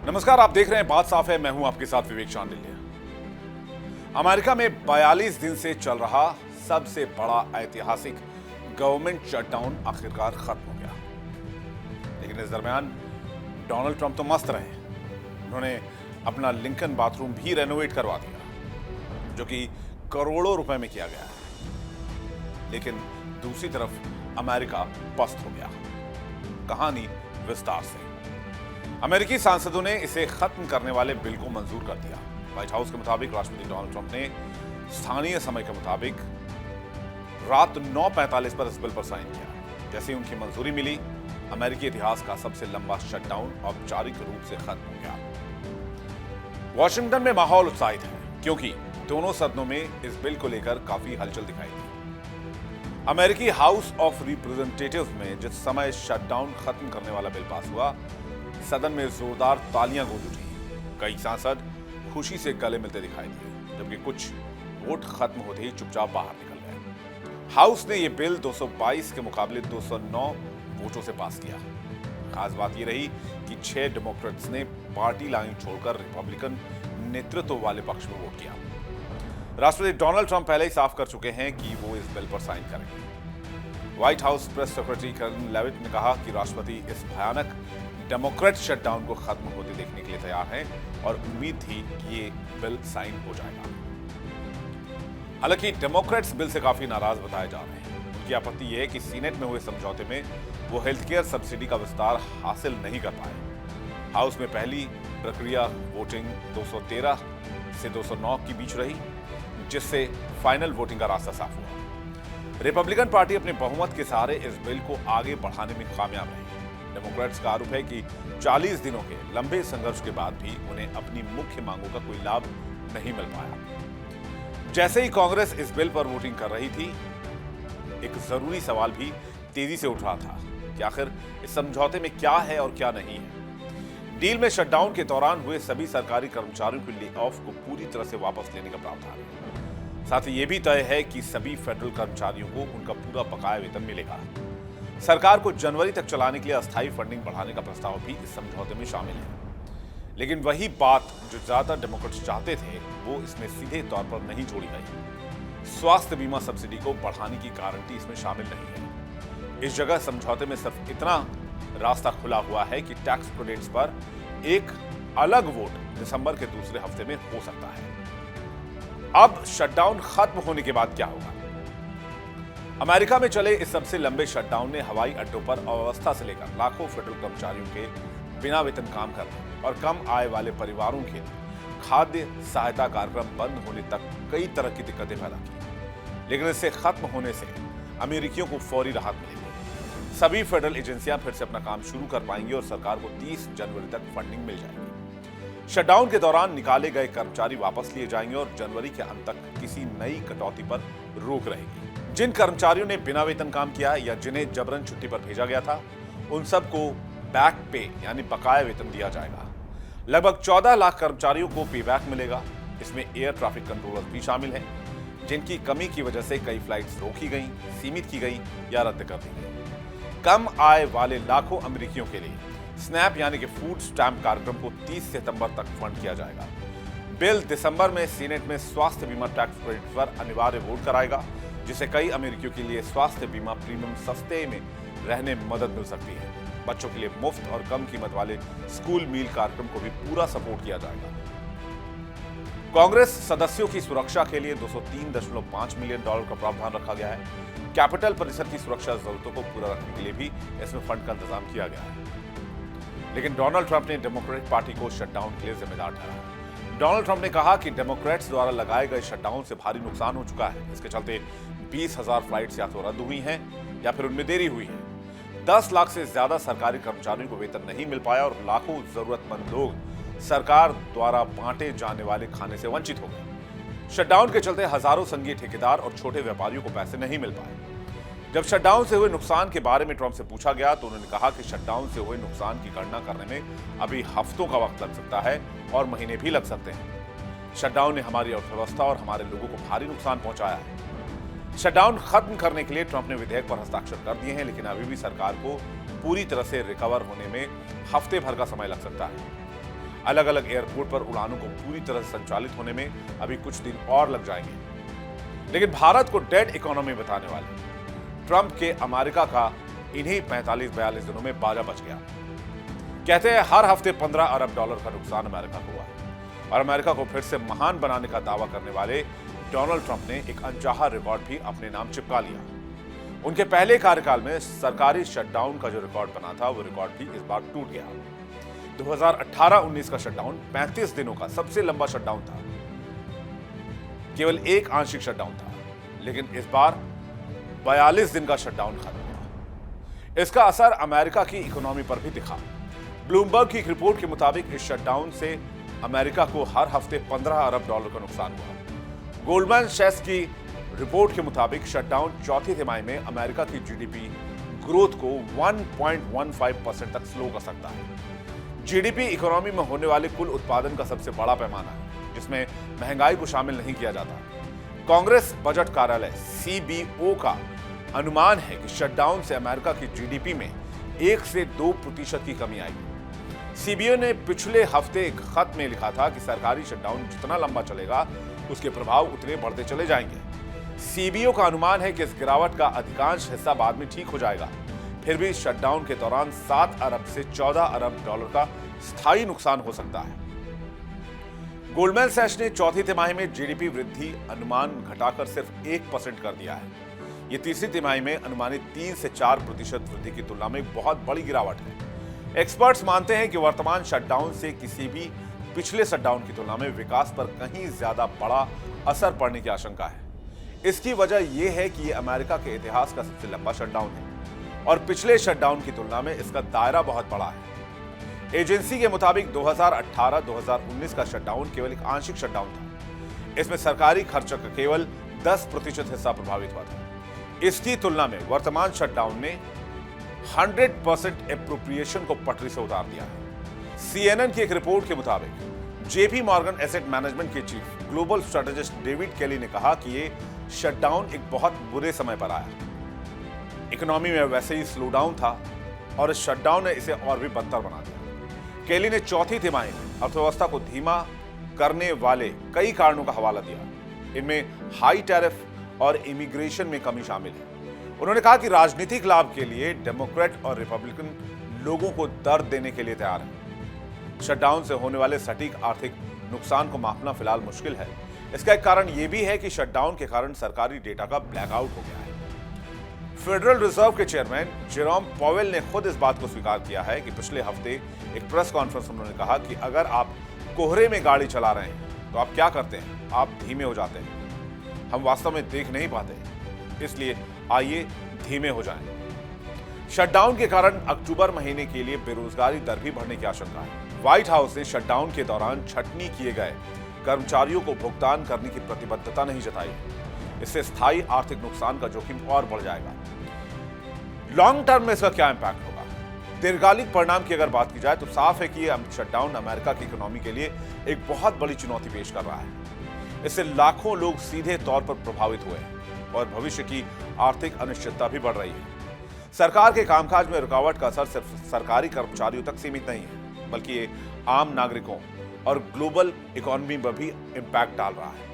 नमस्कार, आप देख रहे हैं बात साफ है। मैं हूं आपके साथ विवेक चांडिल्य। अमेरिका में 42 दिन से चल रहा सबसे बड़ा ऐतिहासिक गवर्नमेंट शटडाउन आखिरकार खत्म हो गया। लेकिन इस दरमियान डोनाल्ड ट्रंप तो मस्त रहे। उन्होंने अपना लिंकन बाथरूम भी रेनोवेट करवा दिया, जो कि करोड़ों रुपए में किया गया है। लेकिन दूसरी तरफ अमेरिका पस्त हो गया। कहानी विस्तार से। अमेरिकी सांसदों ने इसे खत्म करने वाले बिल को मंजूर कर दिया। व्हाइट हाउस के मुताबिक राष्ट्रपति डोनाल्ड ट्रंप ने स्थानीय समय के मुताबिक रात 9:45 पर इस बिल पर साइन किया। जैसे ही उनकी मंजूरी मिली, अमेरिकी इतिहास का सबसे लंबा शटडाउन औपचारिक रूप से खत्म हो गया। वॉशिंगटन में माहौल उत्साहित है, क्योंकि दोनों सदनों में इस बिल को लेकर काफी हलचल दिखाई दी। अमेरिकी हाउस ऑफ रिप्रेजेंटेटिव्स में जिस समय शटडाउन खत्म करने वाला बिल पास हुआ, सदन में जोरदार तालियां गूंज उठी। कई सांसद खुशी से गले मिलते दिखाई दिए, जबकि कुछ वोट खत्म होते ही चुपचाप बाहर निकल गए। हाउस ने यह बिल 222 के मुकाबले 209 वोटों से पास किया। खास बात यह रही कि 6 डेमोक्रेट्स ने पार्टी लाइन छोड़कर रिपब्लिकन नेतृत्व वाले पक्ष में वोट किया। राष्ट्रपति डोनाल्ड ट्रंप पहले ही साफ कर चुके हैं कि वो इस बिल पर साइन करेंगे। White house press secretary Karoline Leavitt ने कहा कि राष्ट्रपति इस भयानक डेमोक्रेट शटडाउन को खत्म होते देखने के लिए तैयार हैं और उम्मीद थी कि ये बिल साइन हो जाएगा। हालांकि डेमोक्रेट्स बिल से काफी नाराज बताए जा रहे हैं। उनकी आपत्ति यह है कि सीनेट में हुए समझौते में वो हेल्थ केयर सब्सिडी का विस्तार हासिल नहीं कर पाए। हाउस में पहली प्रक्रिया वोटिंग 213 से 209 के बीच रही, जिससे फाइनल वोटिंग का रास्ता साफ हुआ। रिपब्लिकन पार्टी अपने बहुमत के सहारे इस बिल को आगे बढ़ाने में कामयाब रही। डेमोक्रेट्स का आरोप है कि 40 दिनों के लंबे संघर्ष के बाद भी उन्हें अपनी मुख्य मांगों का कोई लाभ नहीं मिल पाया। जैसे ही कांग्रेस इस बिल पर वोटिंग कर रही थी, एक जरूरी सवाल भी तेजी से उठ रहा था कि आखिर इस समझौते में क्या है और क्या नहीं है। डील में शटडाउन के दौरान हुए सभी सरकारी कर्मचारियों के ले ऑफ को पूरी तरह से वापस लेने का प्रावधान है। साथ ही यह भी तय है कि सभी फेडरल कर्मचारियों को उनका पूरा बकाया वेतन मिलेगा। सरकार को जनवरी तक चलाने के लिए अस्थायी फंडिंग बढ़ाने का प्रस्ताव भी इस समझौते में शामिल है। लेकिन वही बात जो ज्यादातर डेमोक्रेट्स चाहते थे, वो इसमें सीधे तौर पर नहीं जोड़ी गई। स्वास्थ्य बीमा सब्सिडी को बढ़ाने की गारंटी इसमें शामिल नहीं है। इस जगह समझौते में सिर्फ इतना रास्ता खुला हुआ है कि टैक्स क्रेडिट्स पर एक अलग वोट दिसंबर के दूसरे हफ्ते में हो सकता है। अब शटडाउन खत्म होने के बाद क्या होगा? अमेरिका में चले इस सबसे लंबे शटडाउन ने हवाई अड्डों पर अव्यवस्था से लेकर लाखों फेडरल कर्मचारियों के बिना वेतन काम करने और कम आय वाले परिवारों के खाद्य सहायता कार्यक्रम बंद होने तक कई तरह की दिक्कतें पैदा की। लेकिन इससे खत्म होने से अमेरिकियों को फौरी राहत मिलेगी। सभी फेडरल एजेंसियां फिर से अपना काम शुरू कर पाएंगी और सरकार को 30 जनवरी तक फंडिंग मिल जाएगी। शटडाउन के दौरान निकाले गए कर्मचारी वापस लिए जाएंगे और जनवरी के अंत तक किसी नई कटौती पर रोक रहेगी। जिन कर्मचारियों ने बिना वेतन काम किया या जिन्हें जबरन छुट्टी पर भेजा गया था, उन सबको बैक पे यानी बकाया वेतन दिया जाएगा। लगभग 14 लाख कर्मचारियों को पे बैक मिलेगा। इसमें एयर ट्रैफिक कंट्रोलर भी शामिल हैं, जिनकी कमी की वजह से कई फ्लाइट्स रोकी गई, सीमित की गई या रद्द कर दी गई। कम आय वाले लाखों अमेरिकियों के लिए स्नैप यानी कि फूड स्टैम्प कार्यक्रम को 30 सितंबर तक फंड किया जाएगा। बिल दिसंबर में सीनेट में स्वास्थ्य बीमा टैक्स क्रेडिट पर अनिवार्य वोट कराएगा, जिससे कई अमेरिकियों के लिए स्वास्थ्य बीमा प्रीमियम सस्ते में रहने में मदद मिल सकती है। बच्चों के लिए मुफ्त और कम कीमत वाले स्कूल मील कार्यक्रम को भी पूरा सपोर्ट किया जाएगा। कांग्रेस सदस्यों की सुरक्षा के लिए $203.5 मिलियन का प्रावधान रखा गया है। कैपिटल परिसर की सुरक्षा जरूरतों को पूरा रखने के लिए भी इसमें फंड का इंतजाम किया गया है। लेकिन डोनाल्ड ट्रंप ने डेमोक्रेटिक पार्टी को शटडाउन के लिए जिम्मेदार ठहराया। डोनाल्ड ट्रंप ने कहा कि डेमोक्रेट्स द्वारा लगाए गए शटडाउन से भारी नुकसान हो चुका है। इसके चलते 20,000 फ्लाइट्स या तो रद्द हुई हैं या फिर उनमें देरी हुई है। 10 लाख से ज्यादा सरकारी कर्मचारियों को वेतन नहीं मिल पाया और लाखों जरूरतमंद लोग सरकार द्वारा बांटे जाने वाले खाने से वंचित हो गए। शटडाउन के चलते हजारों संघीय ठेकेदार और छोटे व्यापारियों को पैसे नहीं मिल पाए। जब शटडाउन से हुए नुकसान के बारे में ट्रंप से पूछा गया तो उन्होंने कहा कि शटडाउन से हुए नुकसान की गणना करने में अभी हफ्तों का वक्त लग सकता है और महीने भी लग सकते हैं। शटडाउन ने हमारी अर्थव्यवस्था और हमारे लोगों को भारी नुकसान पहुंचाया है। शटडाउन खत्म करने के लिए ट्रंप ने विधेयक पर हस्ताक्षर कर दिए हैं, लेकिन अभी भी सरकार को पूरी तरह से रिकवर होने में हफ्ते भर का समय लग सकता है। अलग अलग एयरपोर्ट पर उड़ानों को पूरी तरह से संचालित होने में अभी कुछ दिन और लग जाएंगे। लेकिन भारत को डेड इकोनॉमी बताने वाले ट्रंप के अमेरिका का इन्हीं 45-42 दिनों में बाजा बच गया। कहते हैं हर हफ्ते $15 अरब का नुकसान अमेरिका को हुआ है और अमेरिका को फिर से महान बनाने का दावा करने वाले डोनाल्ड ट्रंप ने एक अनचाहा रिकॉर्ड भी अपने नाम चिपका लिया। उनके पहले कार्यकाल में सरकारी शटडाउन का जो रिकॉर्ड बना था वो रिकॉर्ड भी इस बार टूट गया। 2018-19 का शटडाउन 35 दिनों का सबसे लंबा शटडाउन था। केवल एक आंशिक शटडाउन था, लेकिन इस बार 42 दिन का शटडाउन खत्म हुआ। इसका असर अमेरिका की इकोनॉमी पर भी दिखा। ब्लूमबर्ग की एक रिपोर्ट के मुताबिक इस शटडाउन से अमेरिका को हर हफ्ते $15 अरब का नुकसान हुआ। गोल्डमैन सैक्स की रिपोर्ट के मुताबिक शटडाउन चौथी तिमाही में अमेरिका की जीडीपी ग्रोथ को 1.15% तक स्लो कर सकता है। जीडीपी इकोनॉमी में होने वाले कुल उत्पादन का सबसे बड़ा पैमाना है, जिसमें महंगाई को शामिल नहीं किया जाता। कांग्रेस बजट कार्यालय सीबीओ का अनुमान है कि शटडाउन से अमेरिका की जीडीपी में 1 से 2% की कमी आएगी। सीबीओ ने पिछले हफ्ते एक खत में लिखा था कि सरकारी शटडाउन जितना लंबा चलेगा उसके प्रभाव उतने बढ़ते चले जाएंगे। सीबीओ का अनुमान है कि इस गिरावट का अधिकांश हिस्सा बाद में ठीक हो जाएगा। फिर भी शटडाउन के दौरान 7 अरब से 14 अरब डॉलर का स्थायी नुकसान हो सकता है। गोल्डमैन सैक्स ने चौथी तिमाही में जीडीपी वृद्धि अनुमान घटाकर सिर्फ 1% कर दिया है। यह तीसरी तिमाही में अनुमानित 3 से 4% वृद्धि की तुलना में एक बहुत बड़ी गिरावट है। एक्सपर्ट्स मानते हैं कि वर्तमान शटडाउन से किसी भी पिछले शटडाउन की तुलना में विकास पर कहीं ज्यादा बड़ा असर पड़ने की आशंका है। इसकी वजह यह है कि यह अमेरिका के इतिहास का सबसे लंबा शटडाउन है और पिछले शटडाउन की तुलना में इसका दायरा बहुत बड़ा है। एजेंसी के मुताबिक 2018-2019 का शटडाउन केवल एक आंशिक शटडाउन था। इसमें सरकारी खर्चों का केवल 10% हिस्सा प्रभावित हुआ था। इसकी तुलना में वर्तमान शटडाउन ने 100% एप्रोप्रिएशन को पटरी से उतार दिया है। CNN की एक रिपोर्ट के मुताबिक जेपी मॉर्गन एसेट मैनेजमेंट के चीफ ग्लोबल स्ट्रेटेजिस्ट डेविड केली ने कहा कि ये शटडाउन एक बहुत बुरे समय पर आया। इकोनॉमी में वैसे ही स्लो डाउन था और इस शटडाउन ने इसे और भी बदतर बना दिया। केली ने चौथी तिमाही में अर्थव्यवस्था को धीमा करने वाले कई कारणों का हवाला दिया। इनमें हाई टैरिफ और इमिग्रेशन में कमी शामिल है। उन्होंने कहा कि राजनीतिक लाभ के लिए डेमोक्रेट और रिपब्लिकन लोगों को दर्द देने के लिए तैयार है। शटडाउन से होने वाले सटीक आर्थिक नुकसान को मापना फिलहाल मुश्किल है। इसका एक कारण यह भी है कि शटडाउन के कारण सरकारी डेटा का ब्लैकआउट हो गया है। फेडरल रिजर्व के चेयरमैन जेरोम पॉवेल ने खुद इस बात को स्वीकार किया है कि पिछले हफ्ते एक प्रेस कॉन्फ्रेंस में उन्होंने कहा कि अगर आप कोहरे में गाड़ी चला रहे हैं तो आप क्या करते हैं? आप धीमे हो जाते हैं। हम वास्तव में देख नहीं पाते, इसलिए आइए धीमे हो जाएं। शटडाउन के कारण अक्टूबर महीने के लिए बेरोजगारी दर भी बढ़ने की आशंका है। व्हाइट हाउस ने शटडाउन के दौरान छटनी किए गए कर्मचारियों को भुगतान करने की प्रतिबद्धता नहीं जताई। इससे स्थायी आर्थिक नुकसान का जोखिम और बढ़ जाएगा। लॉन्ग टर्म में इसका क्या इंपैक्ट होगा? दीर्घकालिक परिणाम की अगर बात की जाए तो साफ है कि यह शटडाउन अमेरिका की इकोनॉमी के लिए एक बहुत बड़ी चुनौती पेश कर रहा है। इससे लाखों लोग सीधे तौर पर प्रभावित हुए हैं और भविष्य की आर्थिक अनिश्चितता भी बढ़ रही है। सरकार के कामकाज में रुकावट का असर सिर्फ सरकारी कर्मचारियों तक सीमित नहीं है, बल्कि ये आम नागरिकों और ग्लोबल इकोनॉमी पर भी इंपैक्ट डाल रहा है।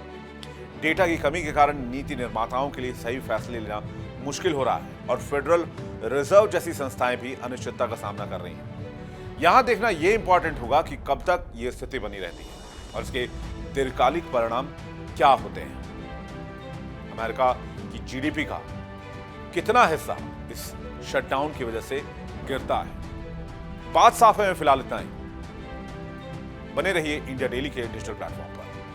डेटा की कमी के कारण नीति निर्माताओं के लिए सही फैसले लेना मुश्किल हो रहा है और फेडरल रिजर्व जैसी संस्थाएं भी अनिश्चितता का सामना कर रही हैं। यहां देखना यह इंपॉर्टेंट होगा कि कब तक यह स्थिति बनी रहती है और इसके दीर्घकालिक परिणाम क्या होते हैं। अमेरिका की जीडीपी का कितना हिस्सा इस शटडाउन की वजह से गिरता है? बात साफ है। फिलहाल इतना ही। बने रहिए इंडिया डेली के डिजिटल प्लेटफॉर्म।